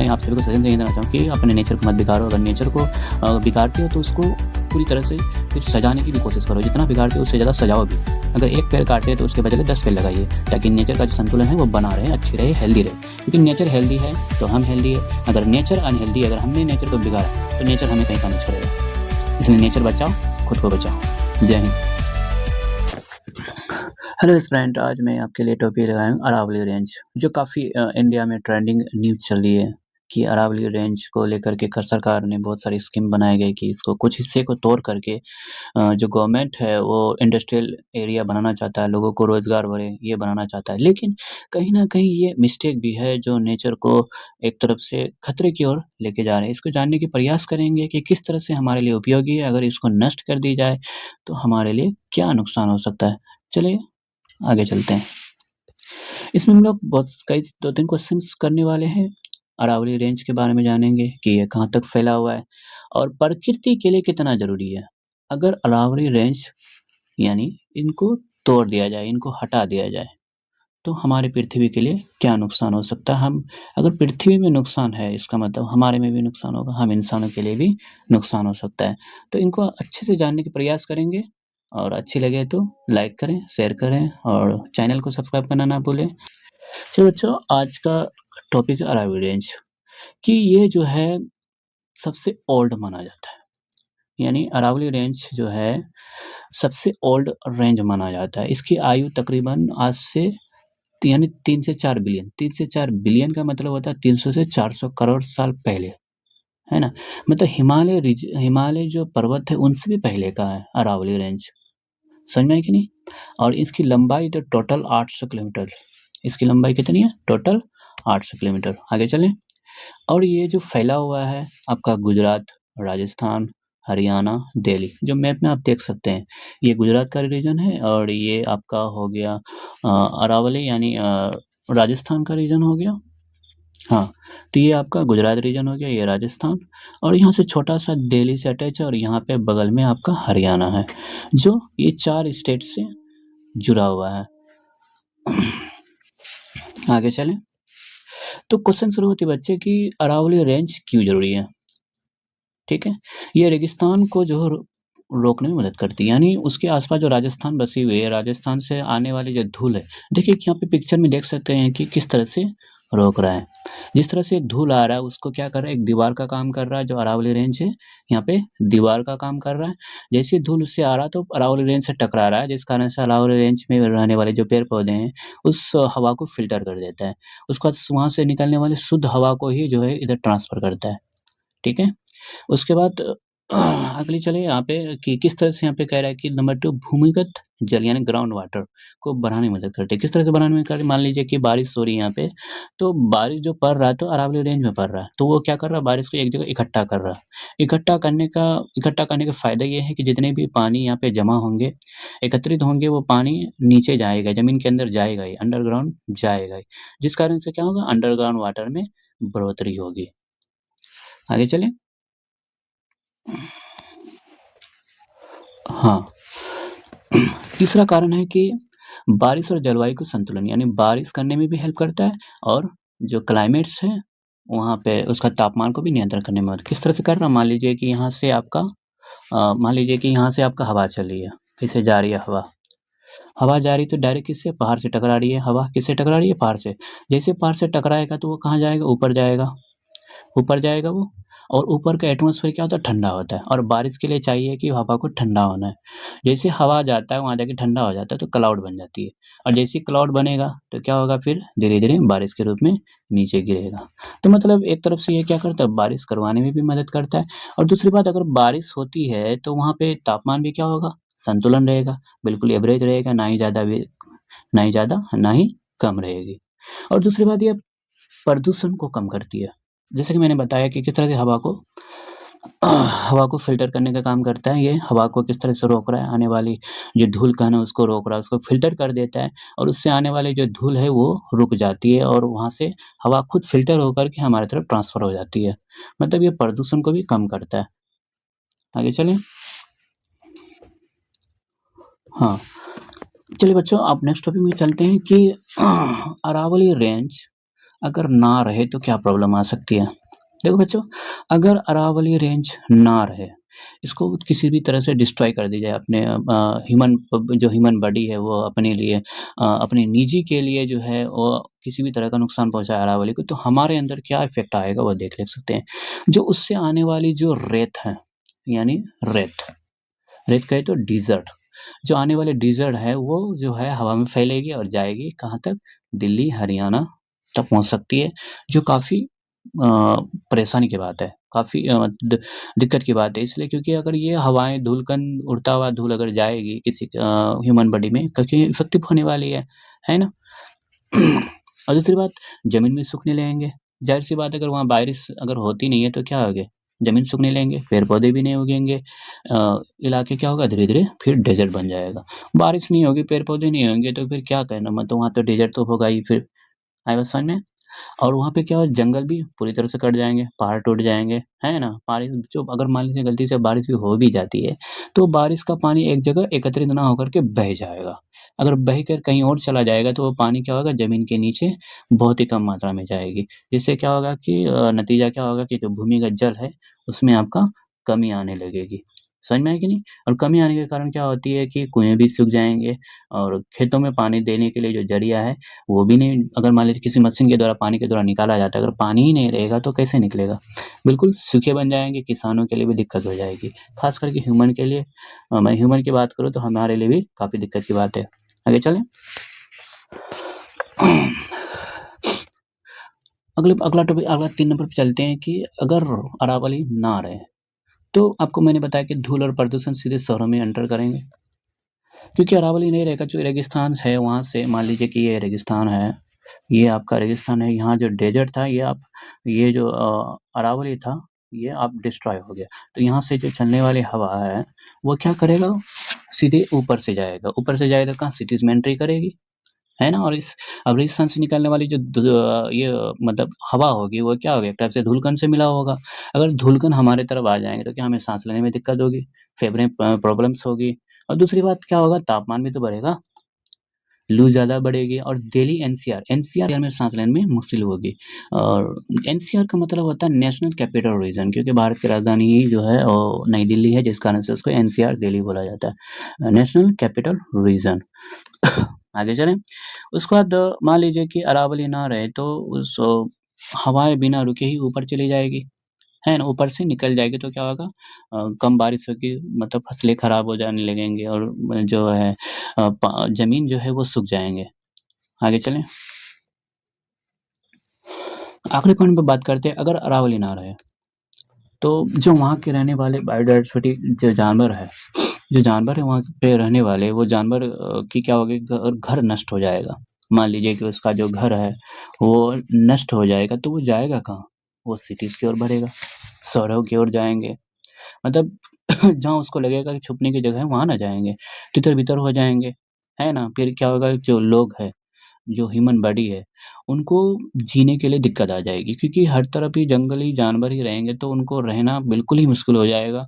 मैं आप सभी को सजेशन यही देना चाहूँ कि अपने नेचर को मत बिगाड़ो। अगर नेचर को बिगाड़ते हो तो उसको पूरी तरह से फिर सजाने की भी कोशिश करो। जितना बिगाड़ते हो उससे ज़्यादा सजाओ भी। अगर एक पेड़ काटे हैं तो उसके बदले 10 पेड़ लगाइए, ताकि नेचर का जो संतुलन है वो बना रहे, अच्छी रहे, हेल्दी रहे। क्योंकि नेचर हेल्दी है तो हम हेल्दी है। अगर नेचर अनहेल्दी है, अगर हमने नेचर को बिगाड़ा तो नेचर हमें कहीं का नहीं छोड़ेगा। इसलिए नेचर बचाओ, खुद को बचाओ। जय हिंद। हेलो फ्रेंड, आज मैं आपके लिए टॉपिक लगाया हूँ अरावली रेंज, जो काफ़ी इंडिया में ट्रेंडिंग न्यूज़ चल रही है कि अरावली रेंज को लेकर के सरकार ने बहुत सारी स्कीम बनाई गई कि इसको कुछ हिस्से को तोड़ करके जो गवर्नमेंट है वो इंडस्ट्रियल एरिया बनाना चाहता है, लोगों को रोज़गार बढ़े ये बनाना चाहता है। लेकिन कहीं न कहीं ये मिस्टेक भी है जो नेचर को एक तरफ से खतरे की ओर लेके जा रहे हैं। इसको जानने की प्रयास करेंगे कि किस तरह से हमारे लिए उपयोगी है, अगर इसको नष्ट कर दी जाए तो हमारे लिए क्या नुकसान हो सकता है। चलिए आगे चलते हैं। इसमें हम लोग बहुत कई 2-3 क्वेश्चंस करने वाले हैं। अरावली रेंज के बारे में जानेंगे कि ये कहाँ तक फैला हुआ है और प्रकृति के लिए कितना ज़रूरी है। अगर अरावली रेंज यानी इनको तोड़ दिया जाए, इनको हटा दिया जाए, तो हमारी पृथ्वी के लिए क्या नुकसान हो सकता है। हम अगर पृथ्वी में नुकसान है, इसका मतलब हमारे में भी नुकसान होगा, हम इंसानों के लिए भी नुकसान हो सकता है। तो इनको अच्छे से जानने का प्रयास करेंगे और अच्छी लगे तो लाइक करें, शेयर करें और चैनल को सब्सक्राइब करना ना भूलें। तो बच्चों, आज का टॉपिक है अरावली रेंज कि ये जो है सबसे ओल्ड माना जाता है। यानी अरावली रेंज जो है सबसे ओल्ड रेंज माना जाता है। इसकी आयु तकरीबन आज से यानी 3 से 4 बिलियन, 3 से 4 बिलियन का मतलब होता है 300 से 400 करोड़ साल पहले, है ना? मतलब हिमालय जो पर्वत है उनसे भी पहले का है अरावली रेंज। समझ में आई कि नहीं? और इसकी लंबाई तो टोटल 800 किलोमीटर। इसकी लंबाई कितनी है? Total 800 kilometre. आगे चलें। और ये जो फैला हुआ है आपका गुजरात, राजस्थान, हरियाणा, दिल्ली, जो मैप में आप देख सकते हैं, ये गुजरात का रीजन है और ये आपका हो गया अरावली यानी राजस्थान का रीजन हो गया। हाँ, तो ये आपका गुजरात रीजन हो गया, ये राजस्थान, और यहाँ से छोटा-सा दिल्ली से अटैच है और यहाँ पे बगल में आपका हरियाणा है, जो ये 4 स्टेट से जुड़ा हुआ है। आगे चलें। तो क्वेश्चन शुरू होते बच्चे कि अरावली रेंज क्यों ज़रूरी है? ठीक है? ये रेगिस्तान को जो रोकने में मदद करती है, यानी उसके आस-पास जो राजस्थान बसी हुई है, राजस्थान से आने वाली जो धूल है, देखिए कि यहाँ पे पिक्चर में देख सकते हैं कि किस तरह से रोक रहा है। जिस तरह से धूल आ रहा है उसको क्या कर रहा है, एक दीवार का काम कर रहा है। जो अरावली रेंज है, यहाँ पे दीवार का काम कर रहा है। जैसे ही धूल उससे आ रहा है तो अरावली रेंज से टकरा रहा है, जिस कारण से अरावली रेंज में रहने वाले जो पेड़-पौधे हैं, उस हवा को फ़िल्टर कर देता है। उसके बाद वहाँ से निकलने वाली शुद्ध हवा को ही जो है इधर ट्रांसफ़र करता है। ठीक है? उसके बाद अगली चलिए यहाँ पे कि किस तरह से यहाँ पे कह रहा है कि नंबर 2 भूमिगत जल यानी ग्राउंड वाटर को बढ़ाने में मदद करती है। किस तरह से बढ़ाने में कर मान लीजिए कि बारिश हो रही है यहाँ पे, तो बारिश जो पड़ रहा है तो अरावली रेंज में पड़ रहा है, तो वो क्या कर रहा है, बारिश को एक जगह इकट्ठा कर रहा है। इकट्ठा करने का फ़ायदा ये है कि जितने भी पानी यहाँ पे जमा होंगे, एकत्रित होंगे, वो पानी नीचे जाएगा, ज़मीन के अंदर जाएगा ही, अंडरग्राउंड जाएगा ही, जिस कारण से क्या होगा, अंडरग्राउंड वाटर में बढ़ोतरी होगी। आगे चलें। हाँ, तीसरा कारण है कि बारिश और जलवायु का संतुलन, यानी बारिश करने में भी हेल्प करता है और जो क्लाइमेट्स है, वहाँ पे उसका तापमान को भी नियंत्रण करने में मदद किस तरह से कर रहा है, मान लीजिए कि यहाँ से आपका हवा चल रही है, फिर से जा रही है हवा। हवा जा रही है तो डायरेक्ट किससे? पहाड़ से टकरा रही है हवा। किससे टकरा रही है? पहाड़ से। जैसे पहाड़ से टकराएगा तो वो कहाँ जाएगा? ऊपर जाएगा। ऊपर जाएगा वो, और ऊपर का एटमॉस्फेयर क्या होता है? ठंडा होता है, और बारिश के लिए चाहिए कि हवा को ठंडा होना है। जैसे हवा जाता है वहाँ जाके ठंडा हो जाता है तो क्लाउड बन जाती है, और जैसे ही क्लाउड बनेगा तो क्या होगा, फिर धीरे-धीरे बारिश के रूप में नीचे गिरेगा। तो मतलब एक तरफ से ये क्या करता है, बारिश करवाने में भी मदद करता है, और दूसरी बात, अगर बारिश होती है तो वहाँ पे तापमान भी क्या होगा? संतुलन रहेगा, बिल्कुल एवरेज रहेगा, ना ही ज़्यादा ना ही कम रहेगी। और दूसरी बात, ये प्रदूषण को कम करती है। जैसे कि मैंने बताया कि किस तरह से हवा को फ़िल्टर करने का काम करता है। ये हवा को किस तरह से रोक रहा है, आने वाली जो धूल कण है उसको रोक रहा है, उसको फ़िल्टर कर देता है, और उससे आने वाली जो धूल है वो रुक जाती है, और वहाँ से हवा खुद फ़िल्टर होकर के हमारी तरफ ट्रांसफ़र हो जाती है। मतलब ये प्रदूषण को भी कम करता है। आगे चलें। हाँ, चलिए बच्चों, अब नेक्स्ट टॉपिक में चलते हैं कि अरावली रेंज अगर ना रहे तो क्या प्रॉब्लम आ सकती है? देखो बच्चों, अगर अरावली रेंज ना रहे, इसको किसी भी तरह से डिस्ट्रॉय कर दी जाए अपने जो ह्यूमन बॉडी है वो अपने लिए अपने निजी के लिए जो है वो किसी भी तरह का नुकसान पहुँचाए अरावली को, तो हमारे अंदर क्या इफ़ेक्ट आएगा वो देख ले सकते हैं। जो उससे आने वाली जो रेत है, यानी रेत, रेत कहे तो डेज़र्ट, जो आने वाले डेज़र्ट है वो जो है हवा में फैलेगी और जाएगी कहाँ तक? दिल्ली, हरियाणा तक पहुँच सकती है, जो काफ़ी परेशानी की बात है, काफ़ी दिक्कत की बात है इसलिए क्योंकि अगर ये हवाएँ धूलकण उड़ता हुआ धूल अगर जाएगी किसी ह्यूमन बॉडी में क्योंकि इफ़ेक्टिव होने वाली है ना? और दूसरी बात ज़मीन में सूखने लगेंगे, ज़ाहिर-सी बात है अगर वहाँ बारिश अगर होती नहीं है तो क्या होगे? ज़मीन सूखने लगेंगे, पेड़-पौधे भी नहीं उगेंगे इलाके क्या होगा धीरे-धीरे फिर डेज़र्ट बन जाएगा। बारिश नहीं होगी, पेड़-पौधे नहीं होंगे तो फिर क्या करना मतलब वहाँ तो डेज़र्ट तो होगा ही फिर, आई बात समझ में? और वहाँ पे क्या हो जंगल भी पूरी तरह से कट जाएँगे, पहाड़ टूट जाएँगे, है ना? बारिश जो अगर मान लीजिए गलती से बारिश भी हो भी जाती है, तो बारिश का पानी एक जगह एकत्रित ना होकर के बह जाएगा। अगर बह कर कहीं और चला जाएगा तो वो पानी क्या होगा ज़मीन के नीचे बहुत ही कम मात्रा में जाएगी। जिससे क्या होगा कि नतीजा क्या होगा कि जो भूमिगत जल है, उसमें आपका कमी आने लगेगी। समझ में आई कि नहीं? और कमी आने के कारण क्या होती है कि कुएँ भी सूख जाएँगे और खेतों में पानी देने के लिए जो ज़रिया है वो भी नहीं अगर मान लीजिए किसी मशीन के द्वारा पानी के द्वारा निकाला जाता है, अगर पानी ही नहीं रहेगा तो कैसे निकलेगा? बिल्कुल सूखे बन जाएँगे, किसानों के लिए भी दिक्कत हो जाएगी। ख़ास करके ह्यूमन के लिए मैं ह्यूमन की बात करूँ तो हमारे लिए भी काफ़ी दिक्कत की बात है। आगे चलें? अगला टॉपिक अगला 3 नंबर पे चलते हैं कि अगर अरावली ना रहे, तो आपको मैंने बताया कि धूल और प्रदूषण सीधे शहरों में एंटर करेंगे। क्योंकि अरावली नहीं रहेगा, जो रेगिस्तान है वहाँ से मान लीजिए कि ये रेगिस्तान है, ये आपका रेगिस्तान है, यहाँ जो डेज़र्ट था ये जो अरावली था, ये अब डिस्ट्रॉय हो गया। तो यहाँ से जो चलने वाली हवा है, वो क्या करेगा? सीधे ऊपर से जाएगा कहाँ? सिटीज़ में एंट्री करेगी, है ना? और इस अब रेगिस्तान से निकलने वाली जो ये मतलब हवा होगी, वो क्या होगी? एक टाइप से धूलकण से मिला होगा। अगर धूलकण हमारे तरफ आ जाएँगे, तो क्या हमें साँस लेने में दिक्कत होगी, फेफड़े प्रॉब्लम्स होगी और दूसरी बात क्या होगा? तापमान भी तो बढ़ेगा, लू ज़्यादा बढ़ेगी और दिल्ली एनसीआर में साँस लेने में मुश्किल होगी और एनसीआर का मतलब होता है नेशनल कैपिटल रीजन क्योंकि भारत की राजधानी ही जो है नई दिल्ली है, जिस कारण से उसको एनसीआर दिल्ली बोला जाता है, नेशनल कैपिटल रीजन। आगे चलें, उसके बाद मान लीजिए कि अरावली ना रहे तो उस हवाएँ बिना रुके ही ऊपर चली जाएगी, है ना? ऊपर से निकल जाएगी तो क्या होगा कम बारिश होगी मतलब फसलें खराब हो जाने लगेंगी और जो है प ज़मीन जो है वो सूख जाएँगे। आगे चलें? आखिरी पॉइंट पे बात करते हैं अगर अरावली ना रहे, तो जो वहाँ के रहने वाले बायोडायवर्सिटी जो जानवर है वहाँ पे रहने वाले वो जानवर की क्या होगी घर नष्ट हो जाएगा। मान लीजिए कि उसका जो घर है वो नष्ट हो जाएगा तो वो जाएगा कहाँ? वो सिटीज़ की ओर बढ़ेगा, शहरों की ओर जाएँगे। मतलब जहाँ उसको लगेगा कि छुपने की जगह है वहाँ ना जाएँगे, तितर-बितर हो जाएँगे, है ना? फिर क्या होगा जो लोग हैं, जो ह्यूमन बॉडी है, उनको जीने के लिए दिक्कत आ जाएगी क्योंकि हर तरफ ही जंगली जानवर ही रहेंगे तो उनको रहना बिल्कुल ही मुश्किल हो जाएगा।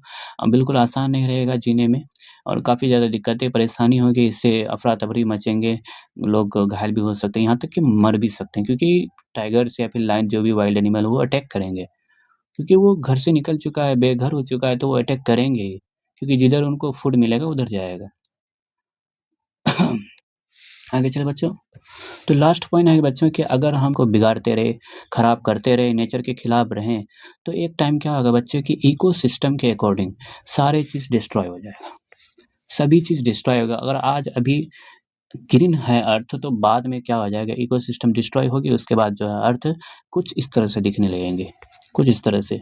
बिल्कुल आसान नहीं रहेगा जीने में और काफ़ी ज़्यादा दिक्कतें, परेशानी होगी, इससे अफ़रा-तफ़री मचेंगे, लोग घायल भी हो सकते हैं, यहाँ तक कि मर भी सकते हैं क्योंकि टाइगर्स या फिर लायन जो भी वाइल्ड एनिमल है वो अटैक करेंगे। क्योंकि वो घर से निकल चुका है, बेघर हो चुका है तो वो अटैक करेंगे ही, क्योंकि जिधर उनको फूड मिलेगा उधर जाएगा। आगे चलें बच्चों, तो लास्ट पॉइंट है कि बच्चों कि अगर हमको बिगाड़ते रहे, खराब करते रहे, नेचर के खिलाफ रहें, तो एक टाइम क्या होगा बच्चों कि इकोसिस्टम के अकॉर्डिंग सारी चीज़ डिस्ट्रॉय हो जाएगा। सभी चीज़ डिस्ट्रॉय होगा। अगर आज अभी ग्रीन है अर्थ तो बाद में क्या हो जाएगा इकोसिस्टम डिस्ट्रॉय होगी उसके बाद जो है अर्थ कुछ इस तरह से दिखने लगेंगे, कुछ इस तरह से।